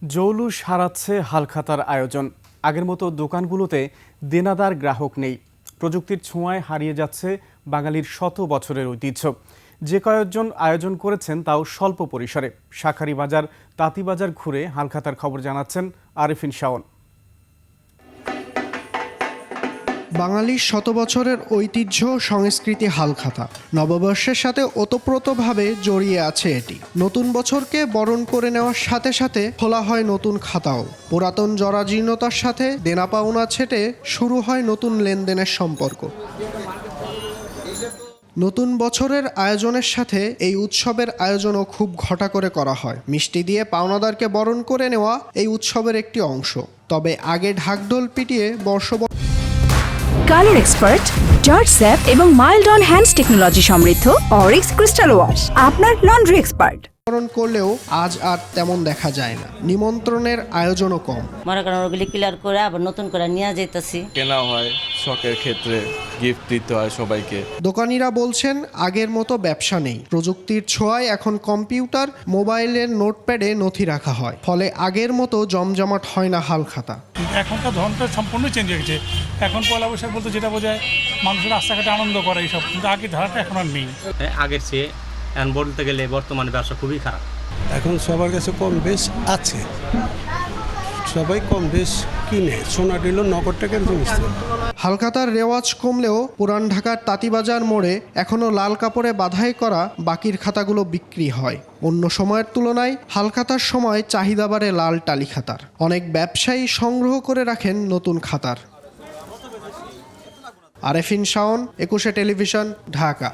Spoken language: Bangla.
জৌলুস হারাচ্ছে হালখাতার আয়োজন। আগের মতো দোকানগুলোতে দেনাদার গ্রাহক নেই। প্রযুক্তির ছোঁয়ায় হারিয়ে যাচ্ছে বাঙালির শত বছরের ঐতিহ্য। যে কয়েকজন আয়োজন করেছেন তাও স্বল্প পরিসরে। শাঁখারী বাজার, তাঁতীবাজার ঘুরে হালখাতার খবর জানাচ্ছেন আরেফিন শাওন। বাঙালির শত বছরের ঐতিহ্য সংস্কৃতি হালখাতা নববর্ষের সাথে ওতপ্রোতভাবে জড়িয়ে আছে এটি। নতুন বছরকে বরণ করে নেওয়ার সাথে সাথে খোলা হয় নতুন খাতাও। পুরাতন জরাজীর্ণতার সাথে দেনা পাওনা ছেটে শুরু হয় নতুন লেনদেনের সম্পর্ক। নতুন বছরের আয়োজনের সাথে এই উৎসবের আয়োজনও খুব ঘটা করে করা হয়। মিষ্টি দিয়ে পাওনাদারকে বরণ করে নেওয়া এই উৎসবের একটি অংশ। তবে আগে ঢাকঢোল পিটিয়ে কালার এক্সপার্ট, জর্জ স্যাপ এবং মাইল্ড অন হ্যান্ডস টেকনোলজি সমৃদ্ধ অরিক্স ক্রিস্টাল ওয়াশ আপনার লন্ড্রি এক্সপার্ট বরণ করলেও আজ আর তেমন দেখা যায় না। নিমন্ত্রণের আয়োজনও কম। মনে করেন ওগুলি ক্লিয়ার করে আবার নতুন করে নিয়ে যেতেছি। কেনা হয় শখের ক্ষেত্রে, গিফট দিতে হয় সবাইকে। দোকানিরা বলছেন আগের মতো ব্যবসা নেই। প্রযুক্তির ছোঁয়ায় এখন কম্পিউটার, মোবাইলের নোটপ্যাডে নথি রাখা হয়। ফলে আগের মতো জমজমাট হয় না হালখাতা। এখনকার ধরনটা সম্পূর্ণ চেঞ্জ হয়ে গেছে। এখন পয়লা বৈশাখ বলতে যেটা বোঝায় মানুষের রাস্তাঘাটে আনন্দ করে এইসব, কিন্তু আগের ধারাটা এখন আর নেই। আগের চেয়ে এখন বলতে গেলে বর্তমানে ব্যবসা খুবই খারাপ। এখন সবার কাছে কম বেশ আছে, সবাই কম বেশ কিনে। সোনা দিল নগদ টাকার জিনিস। হালখাতার রেওয়াজ কমলেও পুরান ঢাকার তাঁতীবাজার মোড়ে এখনও লাল কাপড়ে বাধাই করা বাকির খাতাগুলো বিক্রি হয়। অন্য সময়ের তুলনায় হালখাতার সময় চাহিদা বাড়ে লাল টালি খাতার। অনেক ব্যবসায়ী সংগ্রহ করে রাখেন নতুন খাতার। আরেফিন শাওন, 21 টেলিভিশন, ঢাকা।